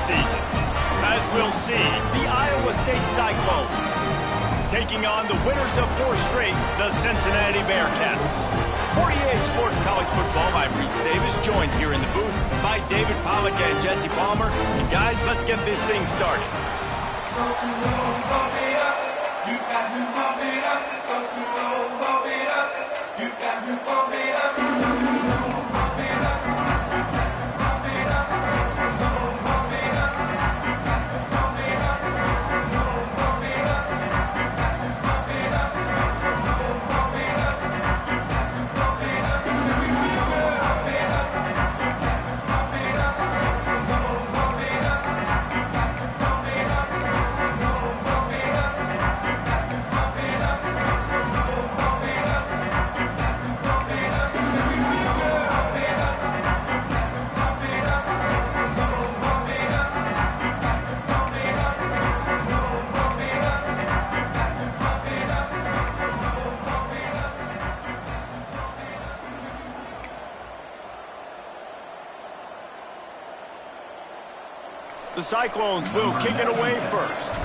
season. As we'll see, the Iowa State Cyclones taking on the winners of 4 straight, the Cincinnati Bearcats. 48 Sports College Football, I'm Reese Davis, joined here in the booth by David Pollack and Jesse Palmer. And guys, let's get this thing started. The Cyclones will kick it away first.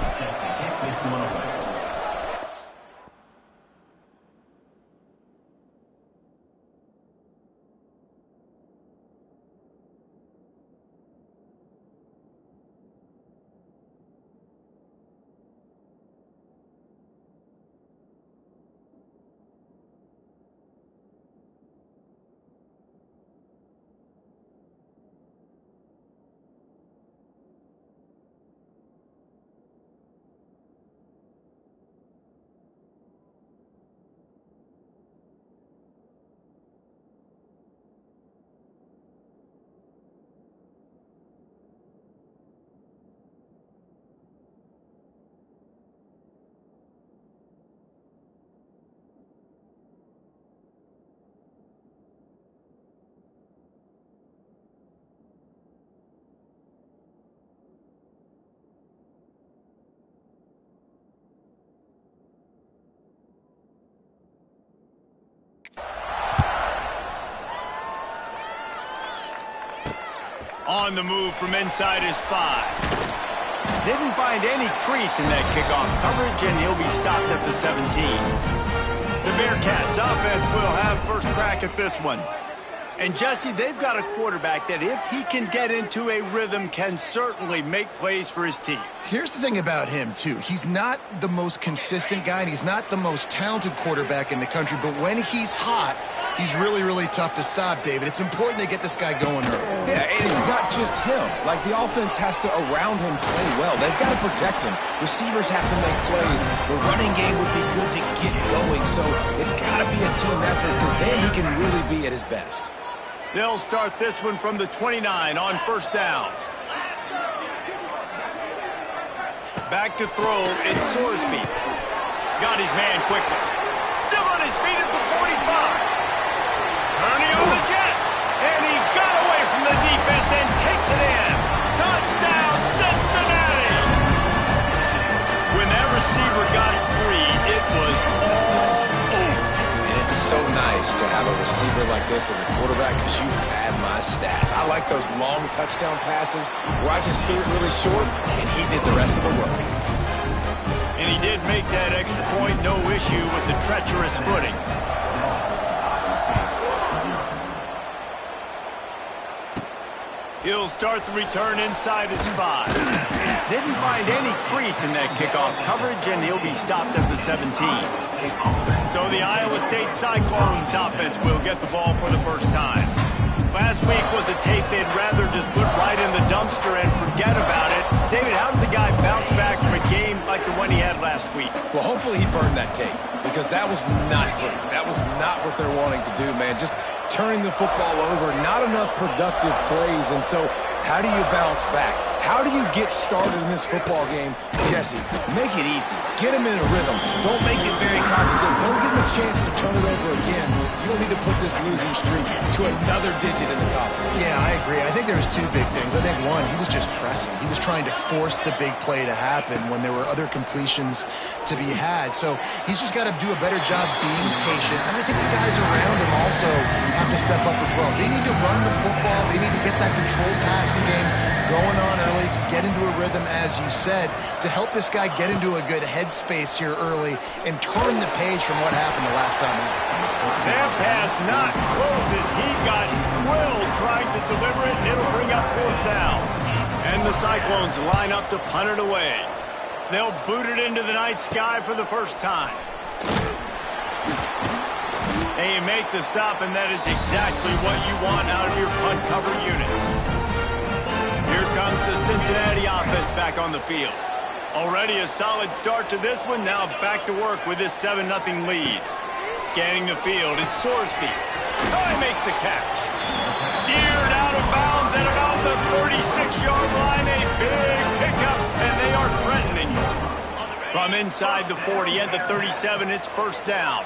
On the move from inside his 5. Didn't find any crease in that kickoff coverage, and he'll be stopped at the 17. The Bearcats offense will have first crack at this one. And Jesse, they've got a quarterback that if he can get into a rhythm can certainly make plays for his team. Here's the thing about him, too. He's not the most consistent guy, and he's not the most talented quarterback in the country, but when he's hot, he's really, really tough to stop, David. It's important they get this guy going early. Yeah, and it's not just him. Like, the offense has to, around him, play well. They've got to protect him. Receivers have to make plays. The running game would be good to get going, so it's got to be a team effort because then he can really be at his best. They'll start this one from the 29 on first down. Back to throw, it's Sorsby. Got his man quickly. Still on his feet at the 45. Turning on the jet. And he got away from the defense and takes it in. Touchdown, Cincinnati! When that receiver got free, it was all over. And it's so nice to have a receiver like this as a quarterback because you had my stats. I like those long touchdown passes where I just threw it really short and he did the rest of the work. And he did make that extra point, no issue with the treacherous footing. He'll start the return inside his 5. Didn't find any crease in that kickoff coverage, and he'll be stopped at the 17. So the Iowa State Cyclones offense will get the ball for the first time. Last week was a tape they'd rather just put right in the dumpster and forget about it. David, how does a guy bounce back from a game like the one he had last week? Well, hopefully he burned that tape because that was not great. That was not what they're wanting to do, man. Just turning the football over, not enough productive plays. And so how do you bounce back? How do you get started in this football game? Jesse, make it easy. Get him in a rhythm. Don't make it very complicated. Don't give him a chance to turn it over again. You don't need to put this losing streak to another digit in the column. Yeah, I agree. I think there was two big things. I think one, he was just pressing. He was trying to force the big play to happen when there were other completions to be had. So he's just got to do a better job being patient. And I think the guys around him also have to step up as well. They need to run the football. They need to get that controlled passing game going on early to get into a rhythm, as you said, to help this guy get into a good headspace here early and turn the page from what happened the last time out. That pass not close as he got drilled trying to deliver it, and it'll bring up 4th down. And the Cyclones line up to punt it away. They'll boot it into the night sky for the first time. And you make the stop, and that is exactly what you want out of your punt cover unit. Here comes the Cincinnati offense back on the field. Already a solid start to this one. Now back to work with this 7-0 lead. Scanning the field, it's Sorsby. Oh, he makes the catch. Steered out of bounds at about the 36-yard line. A big pickup, and they are threatening. From inside the 40 at the 37, it's 1st down.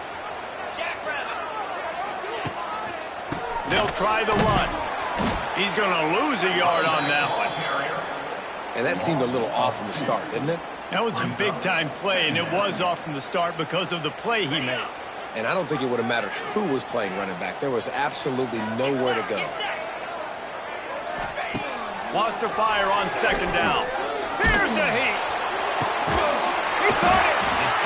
They'll try the run. He's going to lose a yard on that one. And that seemed a little off from the start, didn't it? That was a big-time play, and it was off from the start because of the play he made. And I don't think it would have mattered who was playing running back. There was absolutely nowhere to go. Wants to fire on 2nd down. Here's a heat. He caught it.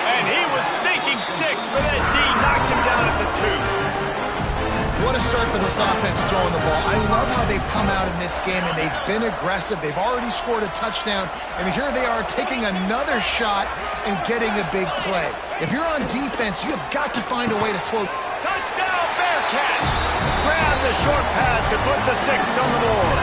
And he was thinking 6, but that D knocks him down at the 2. What a start for this offense throwing the ball. I love how they've come out in this game, and they've been aggressive. They've already scored a touchdown, and here they are taking another shot and getting a big play. If you're on defense, you have got to find a way to slow. Touchdown, Bearcats! Grab the short pass to put the 6 on the board.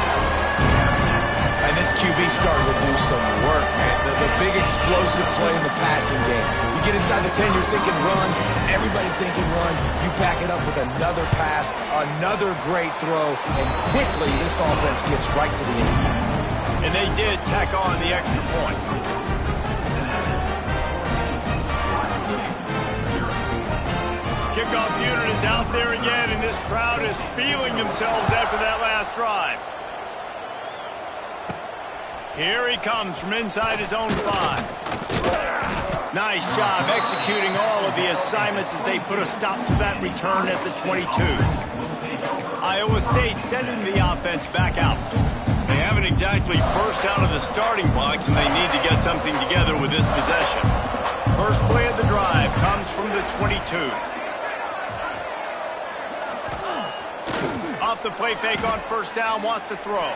And this QB starting to do some work, man. The big explosive play in the passing game. You get inside the 10, you're thinking run. Everybody thinking run. You back it up with another pass, another great throw, and quickly this offense gets right to the end zone. And they did tack on the extra point. Kickoff unit is out there again, and this crowd is feeling themselves after that last drive. Here he comes from inside his own 5. Nice job executing all of the assignments as they put a stop to that return at the 22. Iowa State sending the offense back out. They haven't exactly burst out of the starting blocks, and they need to get something together with this possession. First play of the drive comes from the 22. Off the play fake on 1st down, wants to throw.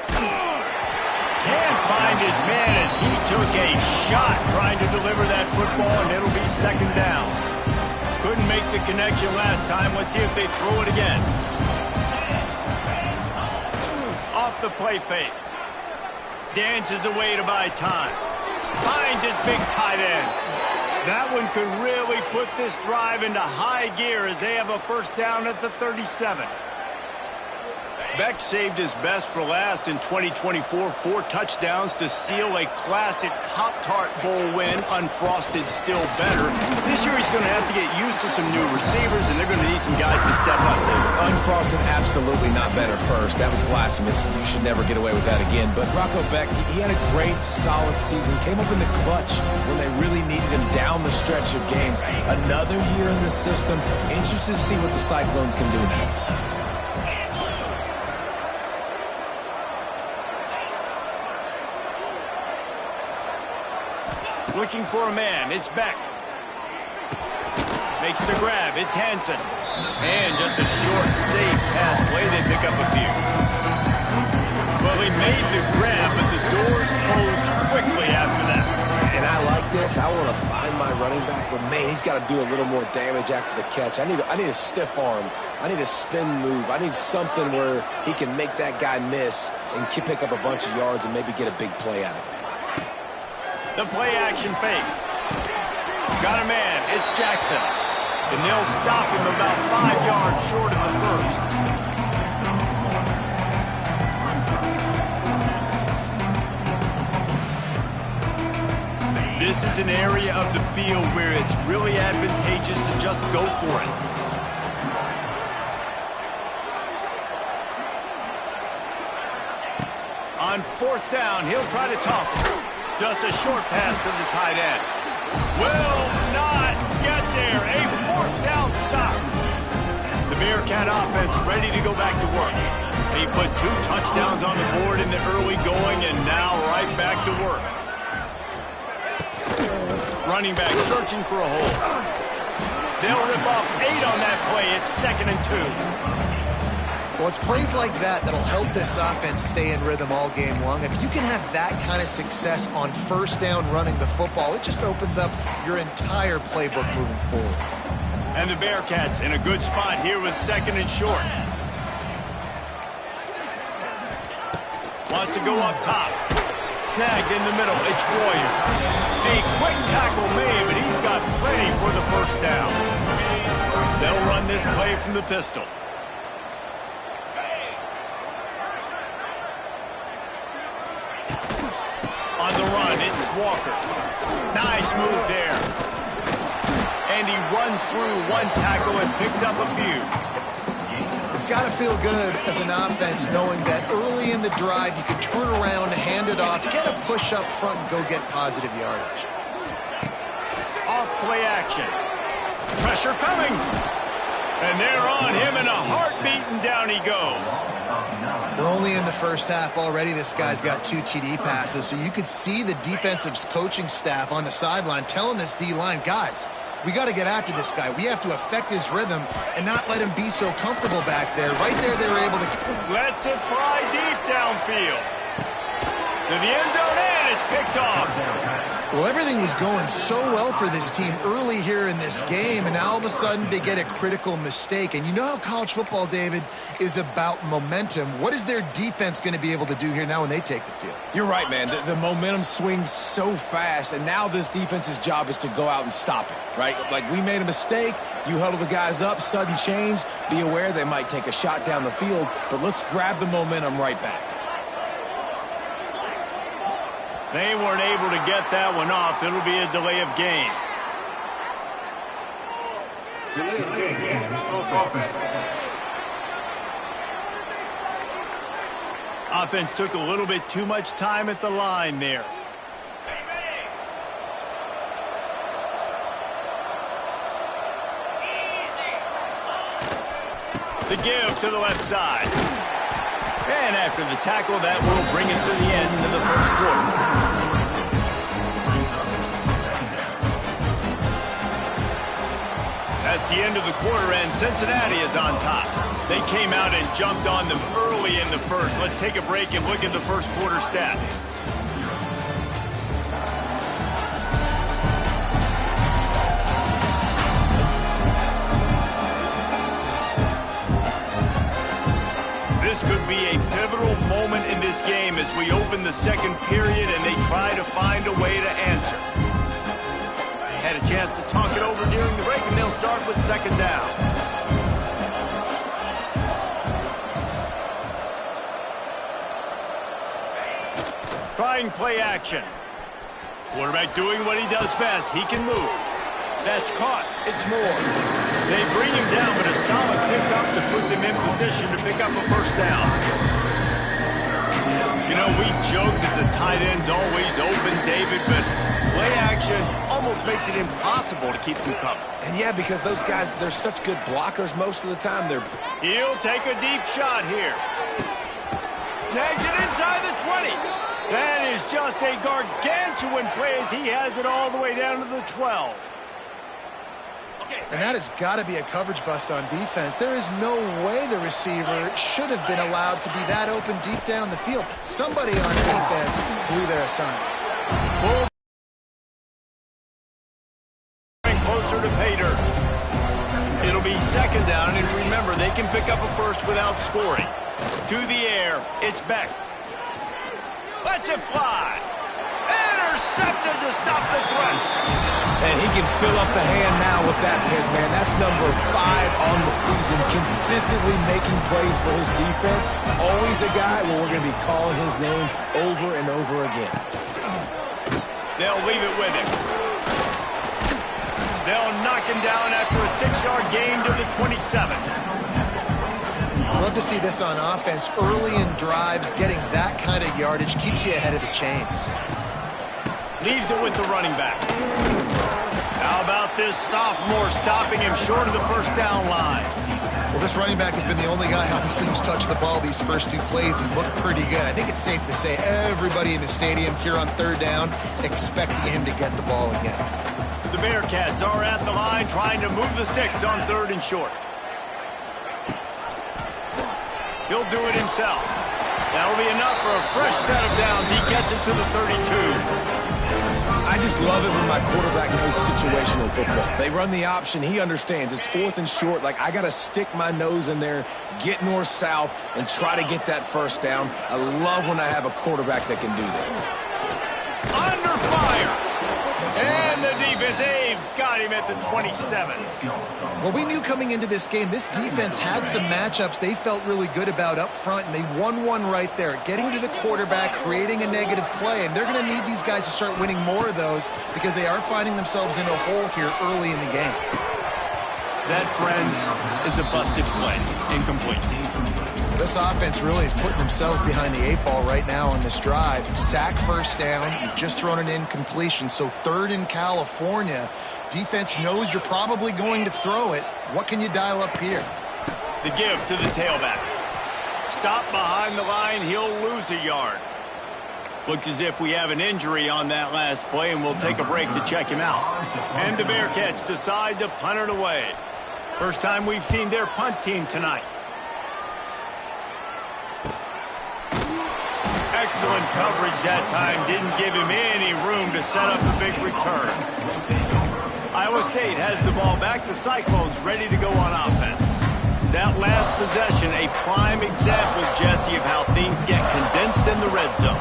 Can't find his man as he took a shot trying to deliver that football, and it'll be 2nd down. Couldn't make the connection last time. Let's see if they throw it again. Off the play fake. Dances away to buy time. Finds his big tight end. That one could really put this drive into high gear as they have a 1st down at the 37. Beck saved his best for last in 2024, 4 touchdowns to seal a classic Pop-Tart Bowl win, unfrosted still better. This year he's going to have to get used to some new receivers, and they're going to need some guys to step up there. Unfrosted, absolutely not better first. That was blasphemous. You should never get away with that again. But Rocco Beck, he had a great, solid season. Came up in the clutch when they really needed him down the stretch of games. Another year in the system. Interested to see what the Cyclones can do now. Looking for a man. It's Beck. Makes the grab. It's Hansen. And just a short, safe pass play. They pick up a few. Well, he made the grab, but the doors closed quickly after that. And I like this. I want to find my running back, but man, he's got to do a little more damage after the catch. I need a stiff arm. I need a spin move. I need something where he can make that guy miss and pick up a bunch of yards and maybe get a big play out of it. The play-action fake. Got a man. It's Jackson. And they'll stop him about 5 yards short of the first. This is an area of the field where it's really advantageous to just go for it. On 4th down, he'll try to toss it. Just a short pass to the tight end. Will not get there. A 4th down stop. The Bearcat offense ready to go back to work. They put 2 touchdowns on the board in the early going and now right back to work. Running back searching for a hole. They'll rip off 8 on that play. It's 2nd and 2. Well, it's plays like that that'll help this offense stay in rhythm all game long. If you can have that kind of success on 1st down running the football, it just opens up your entire playbook moving forward. And the Bearcats in a good spot here with 2nd and short. Wants to go up top. Snagged in the middle. It's Royer. A quick tackle made, but he's got plenty for the 1st down. They'll run this play from the pistol. On the run, it's Walker. Nice move there. And he runs through 1 tackle and picks up a few. It's got to feel good as an offense knowing that early in the drive you can turn around, hand it off, get a push up front, and go get positive yardage. Off play action. Pressure coming. And they're on him in a heartbeat, and down he goes. We're only in the 1st half already. This guy's got 2 TD passes, so you could see the defensive coaching staff on the sideline telling this D-line, guys, we got to get after this guy. We have to affect his rhythm and not let him be so comfortable back there. Right there, they were able to... Lets it fly deep downfield. To the end zone, and it's picked off. Well, everything was going so well for this team early here in this game, and now all of a sudden they get a critical mistake. And you know how college football, David, is about momentum. What is their defense going to be able to do here now when they take the field? You're right, man. The momentum swings so fast, and now this defense's job is to go out and stop it, right? Like, we made a mistake. You huddle the guys up, sudden change. Be aware they might take a shot down the field, but let's grab the momentum right back. They weren't able to get that one off. It'll be a delay of game. Offense took a little bit too much time at the line there. The give to the left side. And after the tackle, that will bring us to the end of the 1st quarter. That's the end of the quarter, and Cincinnati is on top. They came out and jumped on them early in the 1st. Let's take a break and look at the 1st quarter stats. This could be a pivotal moment in this game as we open the 2nd period and they try to find a way to answer. Had a chance to talk it over during the break, and they'll start with 2nd down. Trying play action. Quarterback doing what he does best. He can move. That's caught. It's Moore. They bring him down, but a solid pickup to put them in position to pick up a 1st down. You know, we joked that the tight end's always open, David, but play action almost makes it impossible to keep them covered. And yeah, because those guys, they're such good blockers most of the time. He'll take a deep shot here. Snags it inside the 20. That is just a gargantuan play as he has it all the way down to the 12. And that has got to be a coverage bust on defense. There is no way the receiver should have been allowed to be that open deep down the field. Somebody on defense blew their assignment. Closer to Pater. It'll be 2nd down, and remember, they can pick up a 1st without scoring. To the air, it's Beck. Lets it fly. Intercepted to stop the threat. And he can fill up the hand now with that pick, man. That's number 5 on the season, consistently making plays for his defense. Always a guy where we're going to be calling his name over and over again. They'll leave it with him. They'll knock him down after a 6-yard gain to the 27. love to see this on offense. Early in drives, getting that kind of yardage keeps you ahead of the chains. Leaves it with the running back. How about this sophomore stopping him short of the first down line? Well, this running back has been the only guy, obviously, who's touched the ball these first two plays. He's looked pretty good. I think it's safe to say everybody in the stadium here on third down expecting him to get the ball again. The Bearcats are at the line trying to move the sticks on third and short. He'll do it himself. That'll be enough for a fresh set of downs. He gets it to the 32. I just love it when my quarterback knows situational football. They run the option. He understands. It's fourth and short. Like, I got to stick my nose in there, get north-south, and try to get that first down. I love when I have a quarterback that can do that. Under fire. And the defense, they've got him at the 27. Well, we knew coming into this game, this defense had some matchups they felt really good about up front, and they won one right there. Getting to the quarterback, creating a negative play, and they're going to need these guys to start winning more of those because they are finding themselves in a hole here early in the game. That, friends, is a busted play. Incomplete. This offense really is putting themselves behind the eight ball right now on this drive. Sack first down. You've just thrown an incompletion. So third in California. Defense knows you're probably going to throw it. What can you dial up here? The give to the tailback. Stop behind the line. He'll lose a yard. Looks as if we have an injury on that last play, and we'll take a break to check him out. And the Bearcats decide to punt it away. First time we've seen their punt team tonight. Excellent coverage that time. Didn't give him any room to set up a big return. Iowa State has the ball back. The Cyclones ready to go on offense. That last possession, a prime example, Jesse, of how things get condensed in the red zone.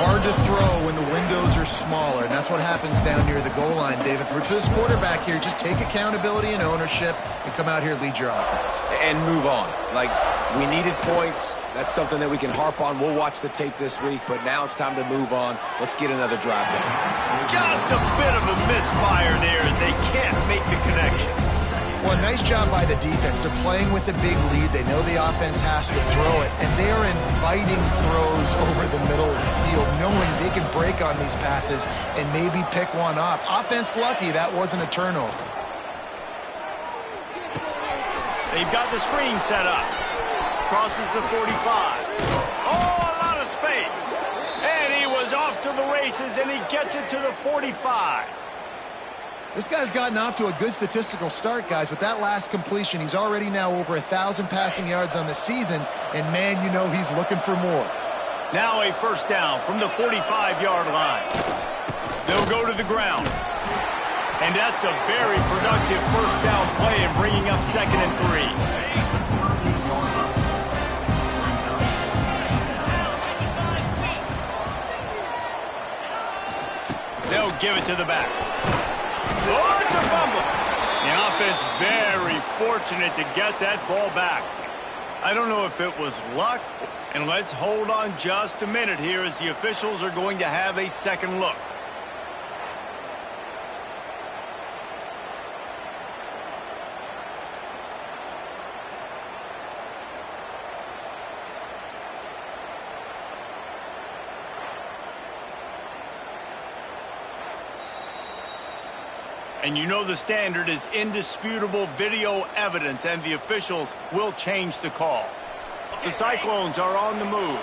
Hard to throw when the windows are smaller, and that's what happens down near the goal line, David. But for this quarterback here, just take accountability and ownership and come out here and lead your offense. And move on. Like, we needed points. That's something that we can harp on. We'll watch the tape this week, but now it's time to move on. Let's get another drive going. Just a bit of a misfire there as they can't make the connection. Well, nice job by the defense. They're playing with a big lead. They know the offense has to throw it, and they are inviting throws over the middle of the field, knowing they can break on these passes and maybe pick one off. Offense lucky that wasn't a turnover. They've got the screen set up. Crosses the 45. Oh, a lot of space. And he was off to the races, and he gets it to the 45. This guy's gotten off to a good statistical start, guys. With that last completion, he's already now over 1,000 passing yards on the season, and man, you know he's looking for more. Now a first down from the 45-yard line. They'll go to the ground. And that's a very productive first down play and bringing up 2nd and 3. They'll give it to the back. Oh, it's a fumble. The offense very fortunate to get that ball back. I don't know if it was luck, and let's hold on just a minute here as the officials are going to have a second look. And you know the standard is indisputable video evidence, and the officials will change the call. The Cyclones are on the move.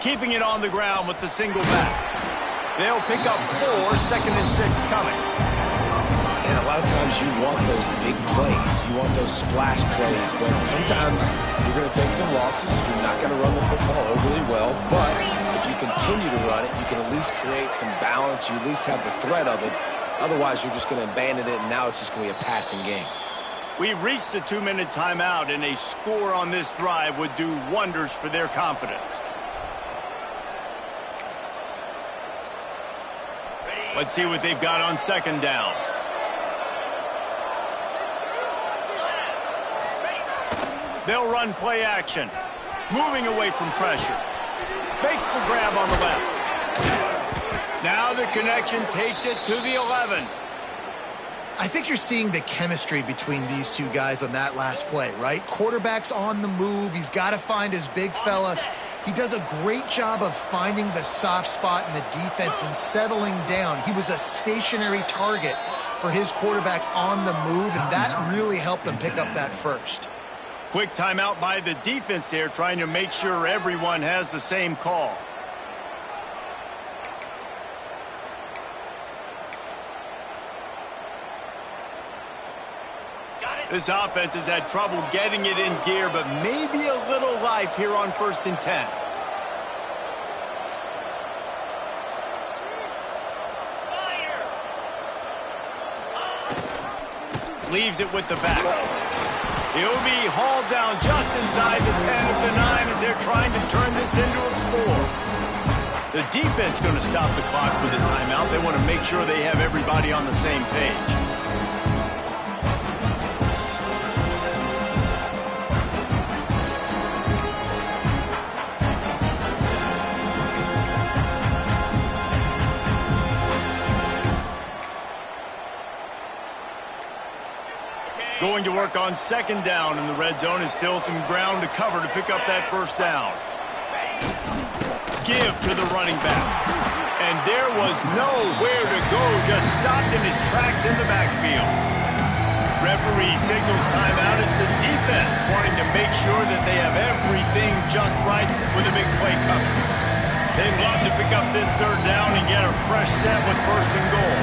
Keeping it on the ground with the single back. They'll pick up 4, 2nd and 6 coming. And a lot of times you want those big plays. You want those splash plays. But sometimes you're going to take some losses. You're not going to run the football overly well. But if you continue to run it, you can at least create some balance. You at least have the threat of it. Otherwise, you're just going to abandon it, and now it's just going to be a passing game. We've reached the 2-minute timeout, and a score on this drive would do wonders for their confidence. Let's see what they've got on 2nd down. They'll run play action. Moving away from pressure. Makes the grab on the left. Now the connection takes it to the 11. I think you're seeing the chemistry between these two guys on that last play, right? Quarterback's on the move. He's got to find his big fella. He does a great job of finding the soft spot in the defense and settling down. He was a stationary target for his quarterback on the move, and that really helped him pick up that first. Quick timeout by the defense there, trying to make sure everyone has the same call. This offense has had trouble getting it in gear, but maybe a little life here on 1st and 10. Leaves it with the back. He'll be hauled down just inside the 10 of the 9 as they're trying to turn this into a score. The defense going to stop the clock with a timeout. They want to make sure they have everybody on the same page. Going to work on 2nd down in the red zone, and still some ground to cover to pick up that 1st down. Give to the running back. And there was nowhere to go, just stopped in his tracks in the backfield. Referee signals timeout as the defense wanting to make sure that they have everything just right with a big play coming. They'd love to pick up this 3rd down and get a fresh set with 1st and goal.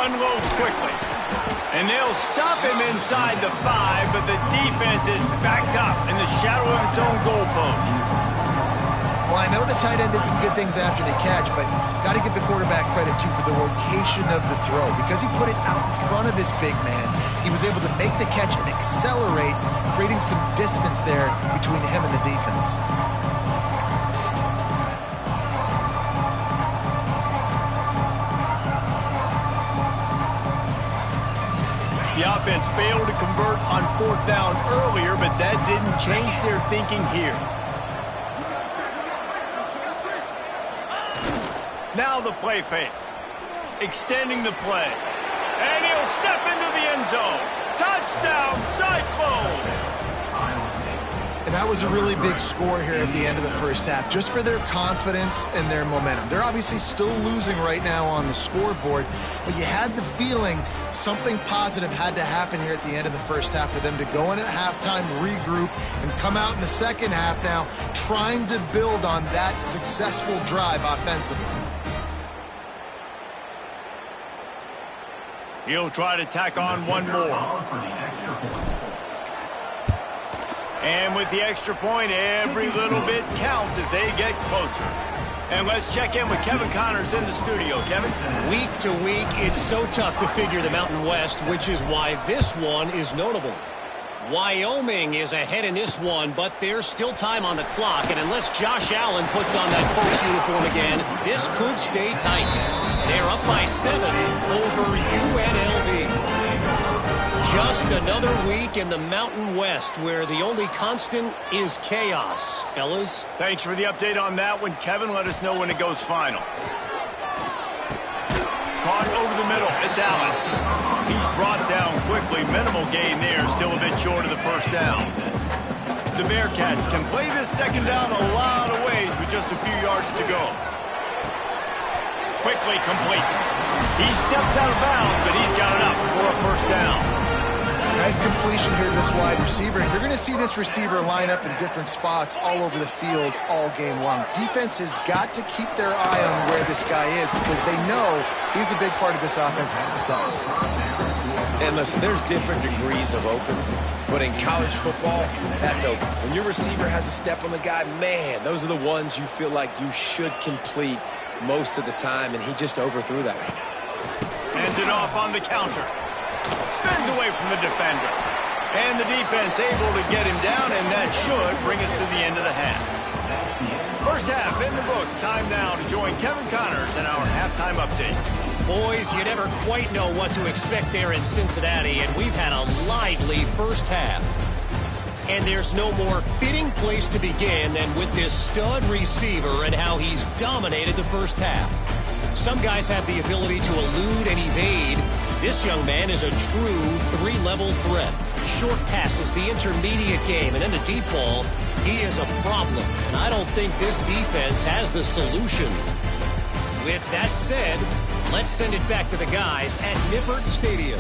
Unloads quickly. And they'll stop him inside the 5, but the defense is backed up in the shadow of its own goalpost. Well, I know the tight end did some good things after the catch, but got to give the quarterback credit, too, for the location of the throw. Because he put it out in front of his big man, he was able to make the catch and accelerate, creating some distance there between him and the defense. The offense failed to convert on 4th down earlier, but that didn't change their thinking here. Now the play fake. Extending the play. And he'll step into the end zone. Touchdown, Cyclones! And that was a really big score here at the end of the 1st half, just for their confidence and their momentum. They're obviously still losing right now on the scoreboard, but you had the feeling something positive had to happen here at the end of the 1st half for them to go in at halftime, regroup, and come out in the 2nd half now trying to build on that successful drive offensively. He'll try to tack on one more. And with the extra point, every little bit counts as they get closer. And let's check in with Kevin Connors in the studio. Kevin? Week to week, it's so tough to figure the Mountain West, which is why this one is notable. Wyoming is ahead in this one, but there's still time on the clock, and unless Josh Allen puts on that Colts uniform again, this could stay tight. They're up by 7 over UNLV. Just another week in the Mountain West where the only constant is chaos. Fellas? Thanks for the update on that one, Kevin. Let us know when it goes final. Caught over the middle. It's Allen. He's brought down quickly. Minimal gain there. Still a bit short of the 1st down. The Bearcats can play this 2nd down a lot of ways with just a few yards to go. Quickly complete. He steps out of bounds, but he's got enough for a 1st down. Nice completion here to this wide receiver. And you're going to see this receiver line up in different spots all over the field all game long. Defense has got to keep their eye on where this guy is because they know he's a big part of this offense's success. And listen, there's different degrees of open, but in college football, that's open. When your receiver has a step on the guy, man, those are the ones you feel like you should complete most of the time, and he just overthrew that one. Hands it off on the counter. Spins away from the defender. And the defense able to get him down, and that should bring us to the end of the half. 1st half in the books. Time now to join Kevin Connors in our halftime update. Boys, you never quite know what to expect there in Cincinnati, and we've had a lively first half. And there's no more fitting place to begin than with this stud receiver and how he's dominated the first half. Some guys have the ability to elude and evade. This young man is a true three-level threat. Short passes, the intermediate game, and then the deep ball. He is a problem, and I don't think this defense has the solution. With that said, let's send it back to the guys at Nippert Stadium.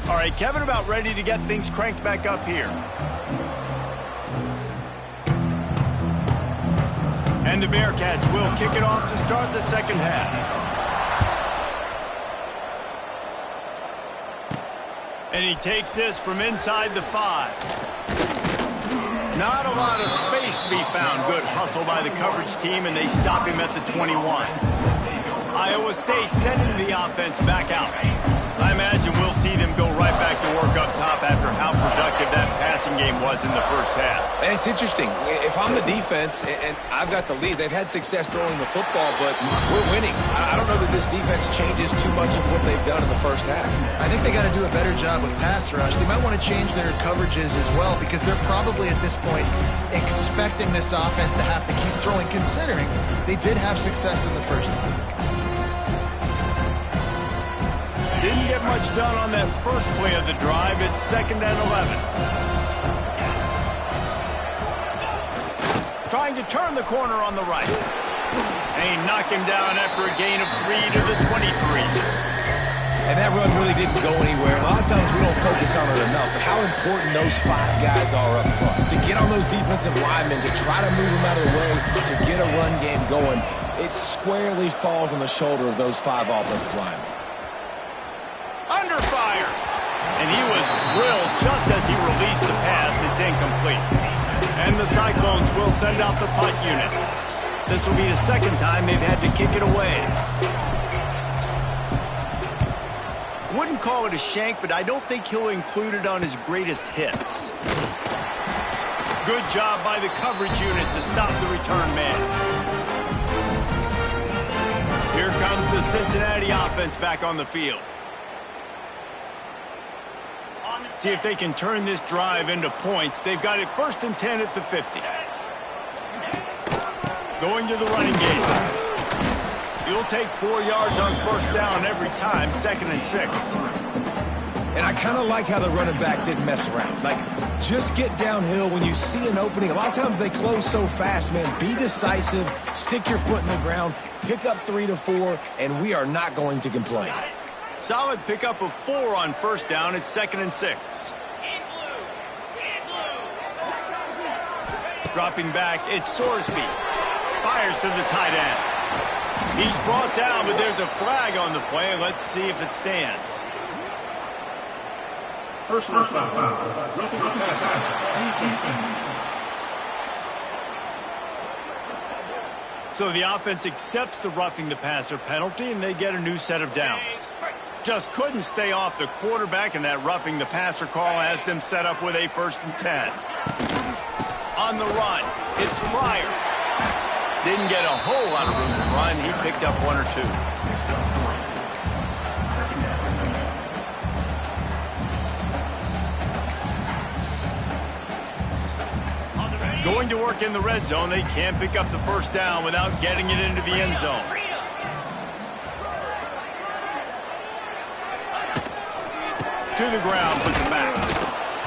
All right, Kevin, about ready to get things cranked back up here. And the Bearcats will kick it off to start the second half. And he takes this from inside the 5. Not a lot of space to be found. Good hustle by the coverage team, and they stop him at the 21. Iowa State sending the offense back out. I imagine we'll see them go right back to work up top after how productive that passing game was in the first half. And it's interesting. If I'm the defense and I've got the lead, they've had success throwing the football, but we're winning. I don't know that this defense changes too much of what they've done in the first half. I think they got to do a better job with pass rush. They might want to change their coverages as well because they're probably at this point expecting this offense to have to keep throwing, considering they did have success in the first half. Didn't get much done on that first play of the drive. It's 2nd and 11. Trying to turn the corner on the right. And he knocked him down after a gain of 3 to the 23. And that run really didn't go anywhere. A lot of times we don't focus on it enough, but how important those 5 guys are up front. To get on those defensive linemen, to try to move them out of the way, to get a run game going, it squarely falls on the shoulder of those 5 offensive linemen. Under fire. And he was drilled just as he released the pass. It's incomplete. And the Cyclones will send out the punt unit. This will be the second time they've had to kick it away. Wouldn't call it a shank, but I don't think he'll include it on his greatest hits. Good job by the coverage unit to stop the return man. Here comes the Cincinnati offense back on the field. See if they can turn this drive into points. They've got it 1st and 10 at the 50. Going to the running game. You'll take 4 yards on 1st down every time, 2nd and 6. And I kind of like how the running back didn't mess around. Like, just get downhill when you see an opening. A lot of times they close so fast, man. Be decisive, stick your foot in the ground, pick up 3 to 4, and we are not going to complain. Solid pickup of 4 on 1st down. It's 2nd and 6. Dropping back, it's Sorsby. Fires to the tight end. He's brought down, but there's a flag on the play. Let's see if it stands. Personal foul. Roughing the passer. So the offense accepts the roughing the passer penalty, and they get a new set of downs. Just couldn't stay off the quarterback, and that roughing the passer call has them set up with a 1st and 10. On the run, it's Pryor. Didn't get a whole lot of room to run. He picked up 1 or 2. Going to work in the red zone. They can't pick up the 1st down without getting it into the end zone. To the ground with the back.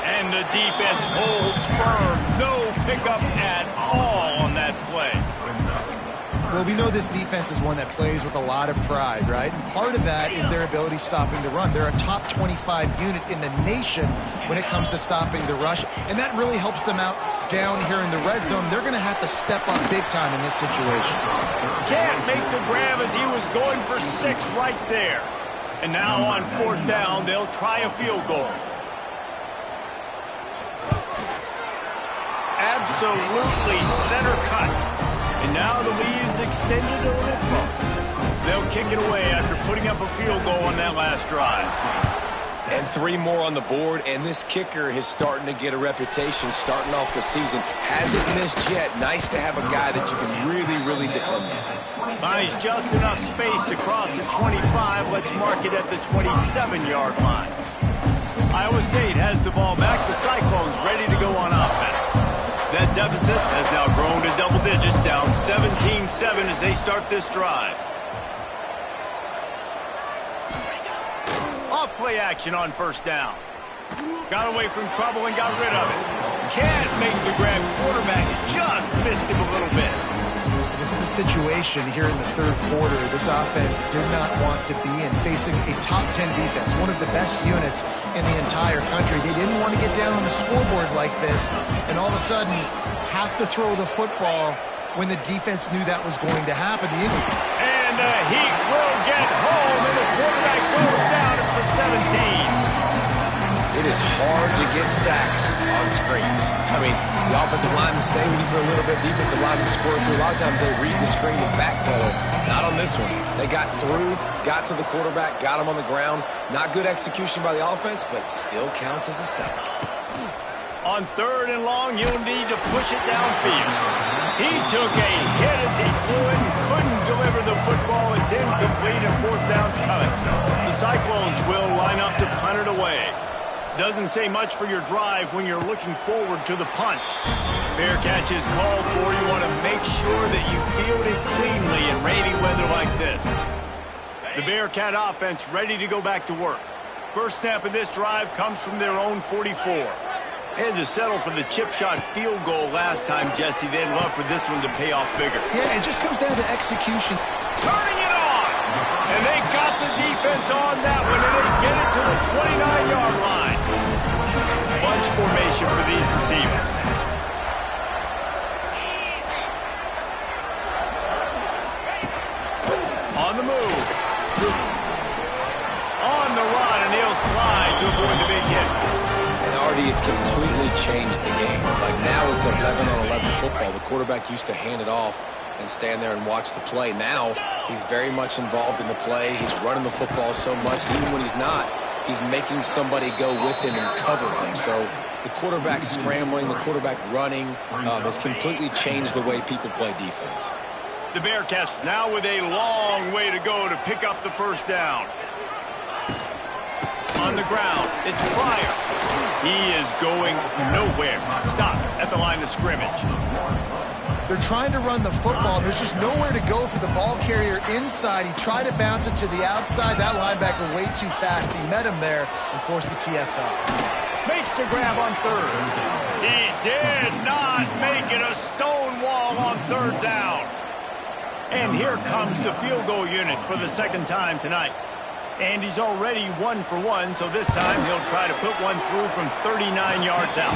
And the defense holds firm. No pickup at all on that play. Well, we know this defense is one that plays with a lot of pride, right? And part of that is their ability stopping the run. They're a top 25 unit in the nation when it comes to stopping the rush, and that really helps them out down here in the red zone. They're going to have to step up big time in this situation. Can't make the grab as he was going for 6 right there. And now on 4th down, they'll try a field goal. Absolutely center cut. And now the lead is extended a little further. They'll kick it away after putting up a field goal on that last drive. And 3 more on the board, and this kicker is starting to get a reputation starting off the season. Hasn't missed yet. Nice to have a guy that you can really depend on. Finds just enough space to cross the 25. Let's mark it at the 27-yard line. Iowa State has the ball back. The Cyclones ready to go on offense. That deficit has now grown to double digits, down 17-7 as they start this drive. Off play action on first down. Got away from trouble and got rid of it. Can't make the grab. Quarterback just missed him a little bit. This is a situation here in the third quarter this offense did not want to be in, facing a top 10 defense, one of the best units in the entire country. They didn't want to get down on the scoreboard like this and all of a sudden have to throw the football when the defense knew that was going to happen. And the Heat will get home, and the quarterback goes down at the 17. It is hard to get sacks on screens. I mean, the offensive line will stay with you for a little bit. Defensive line will squirt through. A lot of times they read the screen and backpedal. Not on this one. They got through, got to the quarterback, got him on the ground. Not good execution by the offense, but it still counts as a sack. On 3rd and long, you'll need to push it downfield. He took a hit as he flew it and couldn't deliver the football. It's incomplete and 4th down's coming. The Cyclones will line up to punt it away. Doesn't say much for your drive when you're looking forward to the punt. Fair catch is called for. You want to make sure that you field it cleanly in rainy weather like this. The Bearcat offense ready to go back to work. First snap of this drive comes from their own 44. They had to settle for the chip shot field goal last time, Jesse. They'd love for this one to pay off bigger. Yeah, it just comes down to execution. Turning it on! And they got the defense on that one, and they get it to the 29-yard line. Bunch formation for these receivers. On the move. On the run, and he'll slide to avoid the big hit. And Artie, it's completely changed the game. Like now it's 11-on-11 football. The quarterback used to hand it off and stand there and watch the play. Now he's very much involved in the play. He's running the football so much. Even when he's not, he's making somebody go with him and cover him. So the quarterback scrambling, the quarterback running has completely changed the way people play defense. The Bearcats now with a long way to go to pick up the first down. On the ground, it's Pryor. He is going nowhere. Stop at the line of scrimmage. They're trying to run the football. There's just nowhere to go for the ball carrier inside. He tried to bounce it to the outside. That linebacker way too fast. He met him there and forced the TFL. Makes the grab on 3rd. He did not make it. A stone wall on 3rd down. And here comes the field goal unit for the 2nd time tonight. And he's already 1 for 1, so this time he'll try to put one through from 39 yards out.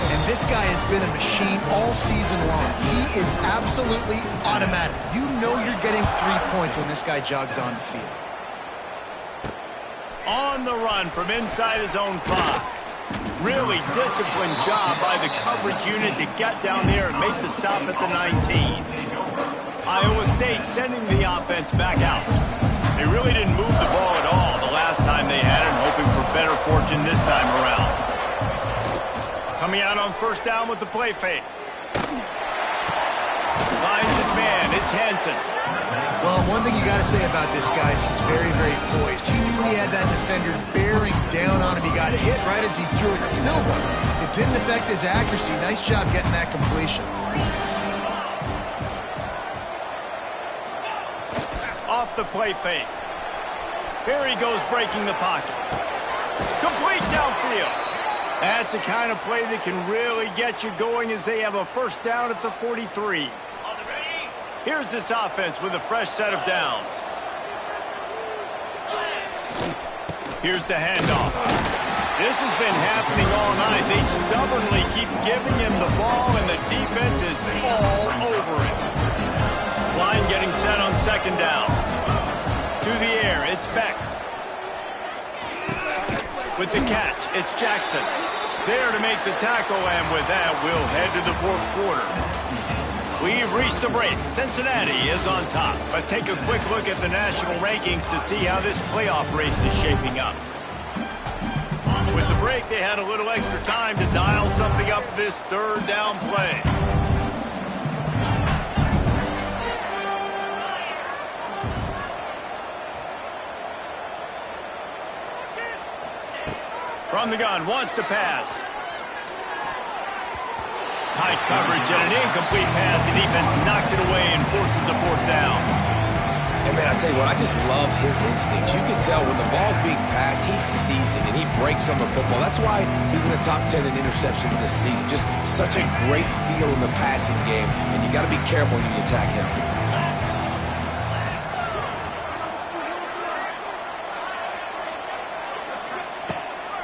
And this guy has been a machine all season long. He is absolutely automatic. You know you're getting 3 points when this guy jogs on the field. On the run from inside his own 5. Really disciplined job by the coverage unit to get down there and make the stop at the 19. Iowa State sending the offense back out. They really didn't move the ball at all the last time they had it, and hoping for better fortune this time around. Coming out on first down with the play fake. Finds his man. It's Hansen. Well, one thing you got to say about this guy is he's very poised. He knew he had that defender bearing down on him. He got hit right as he threw it. Still, though, it didn't affect his accuracy. Nice job getting that completion. Off the play fake. Here he goes breaking the pocket. Complete downfield. That's the kind of play that can really get you going as they have a first down at the 43. Here's this offense with a fresh set of downs. Here's the handoff. This has been happening all night. They stubbornly keep giving him the ball, and the defense is all over it. Line getting set on second down. To the air, it's Beck. With the catch, it's Jackson. There to make the tackle, and with that, we'll head to the 4th quarter. We've reached the break. Cincinnati is on top. Let's take a quick look at the national rankings to see how this playoff race is shaping up. break, they had a little extra time to dial something up for this third down play. From the gun, wants to pass. Tight coverage and an incomplete pass. The defense knocks it away and forces a fourth down. And man, I tell you what, I just love his instincts. You can tell when the ball's being passed, he sees it and he breaks on the football. That's why he's in the top 10 in interceptions this season. Just such a great feel in the passing game, and you got to be careful when you attack him.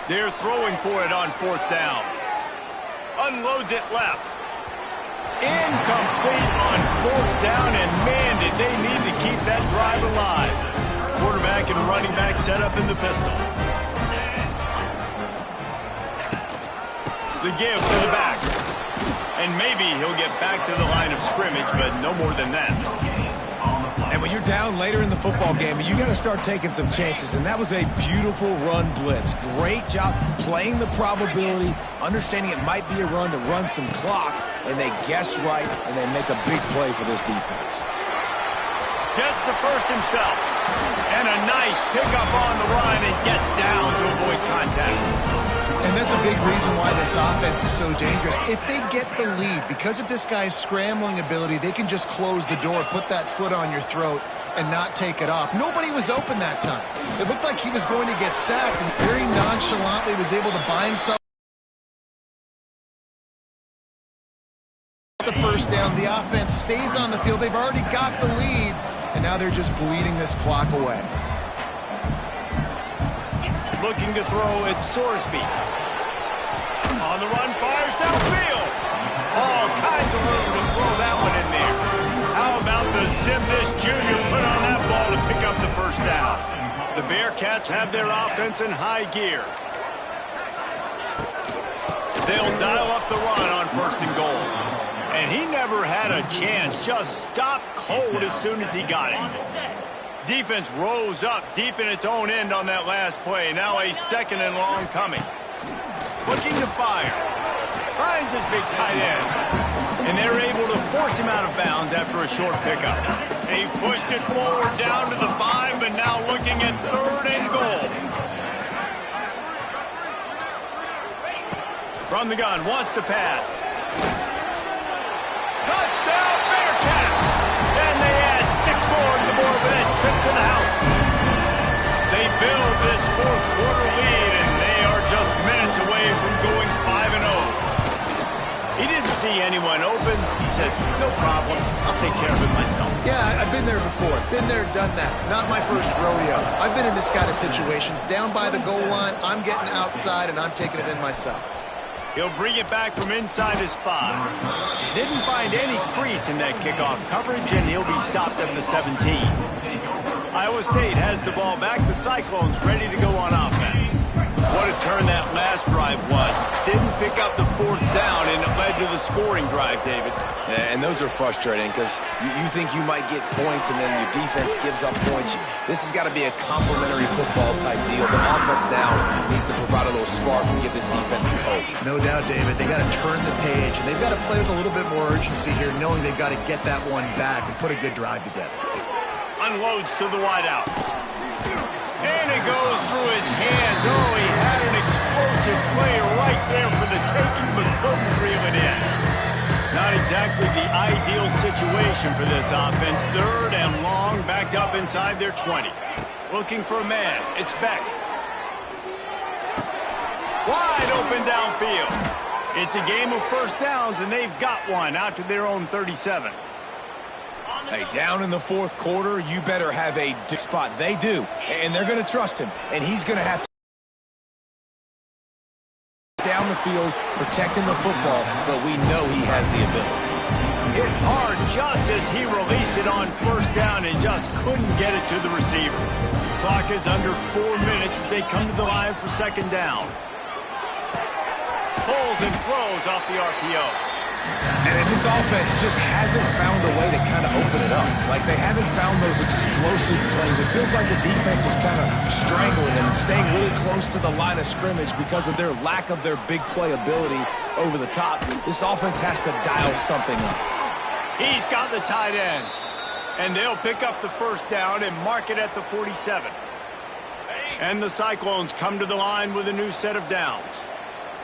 They're throwing for it on fourth down. Unloads it left. Incomplete on fourth down, and man, did they need to keep that drive alive. Quarterback and running back set up in the pistol. The give to the back. And maybe he'll get back to the line of scrimmage, but no more than that. And when you're down later in the football game, you got to start taking some chances, and that was a beautiful run blitz. Great job playing the probability, understanding it might be a run to run some clock, and they guess right, and they make a big play for this defense. Gets the first himself, and a nice pickup on the run, and gets down to avoid contact. And that's a big reason why this offense is so dangerous. If they get the lead, because of this guy's scrambling ability, they can just close the door, put that foot on your throat, and not take it off. Nobody was open that time. It looked like he was going to get sacked, and very nonchalantly was able to buy himself the first down. The offense stays on the field. They've already got the lead, and now they're just bleeding this clock away. Looking to throw, it's Sorsby. On the run, fires downfield. All kinds of room to throw that one in there. How about the Zimdish Jr. put on that ball to pick up the first down? The Bearcats have their offense in high gear. They'll dial up the run on first and goal. And he never had a chance, just stopped cold as soon as he got it. Defense rose up deep in its own end on that last play. Now a second and long coming. Looking to fire. Finds his big tight end. And they're able to force him out of bounds after a short pickup. He pushed it forward down to the 5, but now looking at third and goal. From the gun, wants to pass. Touchdown, Bearcats! And they add 6 more to the board with that trip to the house. They build this fourth quarter lead, and they are just minutes away from going 5-0. He didn't see anyone open. He said, no problem. I'll take care of it myself. Yeah, I've been there before. Been there, done that. Not my first rodeo. I've been in this kind of situation. Down by the goal line, I'm getting outside, and I'm taking it in myself. He'll bring it back from inside his 5. Didn't find any crease in that kickoff coverage, and he'll be stopped at the 17. Iowa State has the ball back. The Cyclones ready to go on offense. What a turn that last drive was. Didn't pick up the fourth down, and it led to the scoring drive, David. Yeah, and those are frustrating because you think you might get points and then your defense gives up points. This has got to be a complementary football type deal. The offense now needs to provide a little spark and give this defense some hope. No doubt, David. They got to turn the page, and they've got to play with a little bit more urgency here, knowing they've got to get that one back and put a good drive together. Unloads to the wideout. And it goes through his hands. Oh, he had an explosive play right there for the taking, but couldn't reel it in. Not exactly the ideal situation for this offense. Third and long, backed up inside their 20. Looking for a man. It's Beck. Wide open downfield. It's a game of first downs, and they've got one out to their own 37. Hey, down in the fourth quarter, you better have a spot. They do, and they're going to trust him, and he's going to have to down the field, protecting the football, but we know he has the ability. Hit hard just as he released it on first down and just couldn't get it to the receiver. Clock is under 4 minutes as they come to the line for second down. Pulls and throws off the RPO. And this offense just hasn't found a way to kind of open it up. Like, they haven't found those explosive plays. It feels like the defense is kind of strangling them and staying really close to the line of scrimmage because of their lack of their big play ability over the top. This offense has to dial something up. He's got the tight end. And they'll pick up the first down and mark it at the 47. And the Cyclones come to the line with a new set of downs.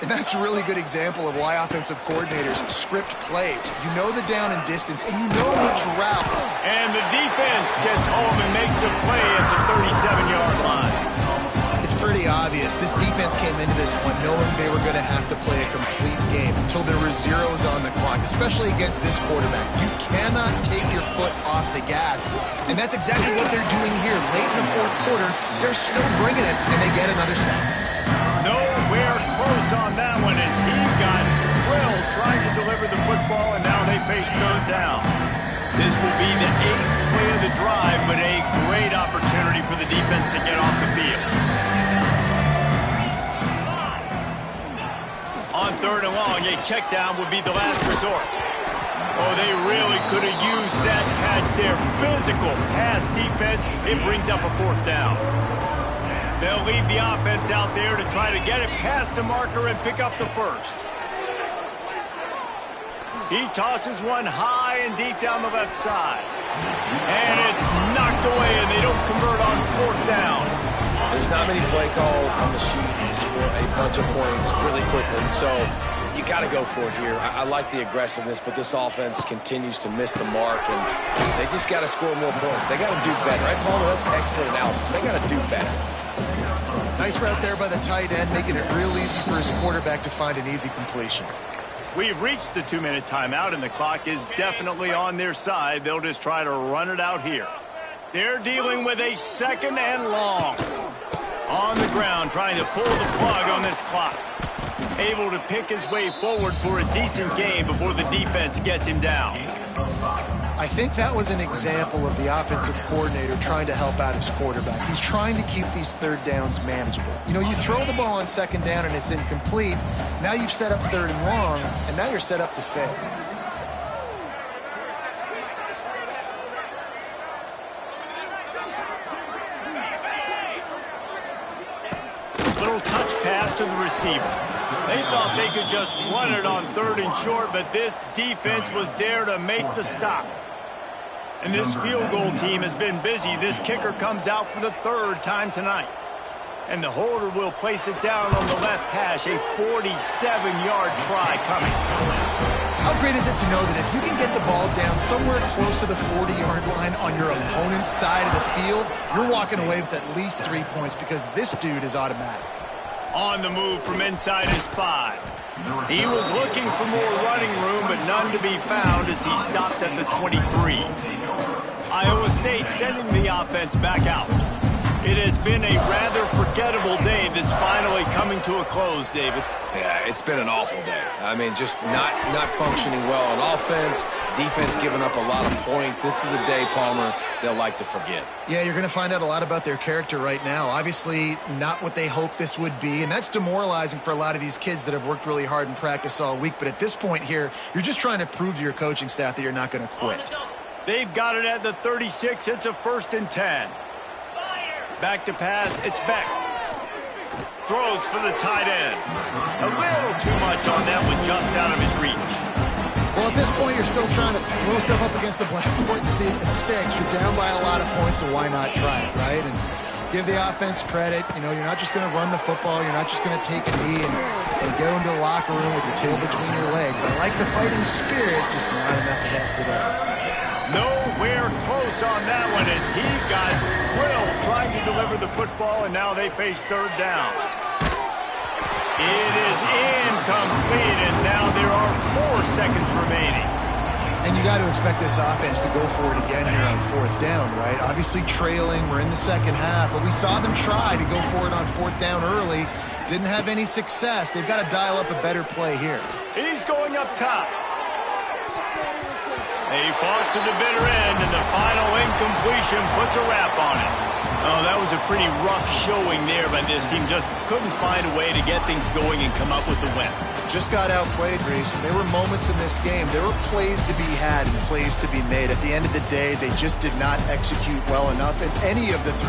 And that's a really good example of why offensive coordinators script plays. You know the down and distance, and you know which route. And the defense gets home and makes a play at the 37-yard line. It's pretty obvious. This defense came into this one knowing they were going to have to play a complete game until there were zeros on the clock, especially against this quarterback. You cannot take your foot off the gas. And that's exactly what they're doing here. Late in the fourth quarter, they're still bringing it, and they get another sack. Nowhere close on that one as he got drilled trying to deliver the football, and now they face third down. This will be the 8th play of the drive, but a great opportunity for the defense to get off the field. On third and long, a check down would be the last resort. Oh, they really could have used that catch there. Physical pass defense. It brings up a fourth down. They'll leave the offense out there to try to get it past the marker and pick up the first. He tosses one high and deep down the left side. And it's knocked away, and they don't convert on fourth down. There's not many play calls on the sheet to score a bunch of points really quickly, so you got to go for it here. I like the aggressiveness, but this offense continues to miss the mark, and they just got to score more points. They got to do better. Right, Palmer? That's expert analysis. They got to do better. Nice route there by the tight end, making it real easy for his quarterback to find an easy completion. We've reached the 2-minute timeout, and the clock is definitely on their side. They'll just try to run it out here. They're dealing with a second and long. On the ground, trying to pull the plug on this clock. Able to pick his way forward for a decent game before the defense gets him down. I think that was an example of the offensive coordinator trying to help out his quarterback. He's trying to keep these third downs manageable. You know, you throw the ball on second down and it's incomplete. Now you've set up third and long, and now you're set up to fail. Little touch pass to the receiver. They thought they could just run it on third and short, but this defense was there to make the stop. And this field goal team has been busy. This kicker comes out for the third time tonight. And the holder will place it down on the left hash. A 47-yard try coming. How great is it to know that if you can get the ball down somewhere close to the 40-yard line on your opponent's side of the field, you're walking away with at least 3 points because this dude is automatic. On the move from inside his 5. He was looking for more running room, but none to be found as he stopped at the 23. Iowa State sending the offense back out. It has been a rather forgettable day that's finally coming to a close, David. Yeah, it's been an awful day. I mean, just not functioning well on offense, defense giving up a lot of points. This is a day, Palmer, they'll like to forget. Yeah, you're going to find out a lot about their character right now. Obviously, not what they hoped this would be, and that's demoralizing for a lot of these kids that have worked really hard in practice all week. But at this point here, you're just trying to prove to your coaching staff that you're not going to quit. They've got it at the 36. It's a 1st and 10. Back to pass. It's Beck. Throws for the tight end. A little too much on that one, just out of his reach. Well, at this point, you're still trying to throw stuff up against the blackboard and see if it sticks. You're down by a lot of points, so why not try it, right? And give the offense credit. You know, you're not just going to run the football. You're not just going to take a knee and go into the locker room with your tail between your legs. I like the fighting spirit, just not enough of that today. Nowhere close on that one as he got drilled trying to deliver the football, and now they face third down. It is incomplete, and now there are 4 seconds remaining. And you got to expect this offense to go for it again here on fourth down, right? Obviously trailing, we're in the second half, but we saw them try to go for it on fourth down early. Didn't have any success. They've got to dial up a better play here. He's going up top. They fought to the bitter end, and the final incompletion puts a wrap on it. Oh, that was a pretty rough showing there by this team. Just couldn't find a way to get things going and come up with the win. Just got outplayed, Reese. There were moments in this game. There were plays to be had and plays to be made. At the end of the day, they just did not execute well enough in any of the three.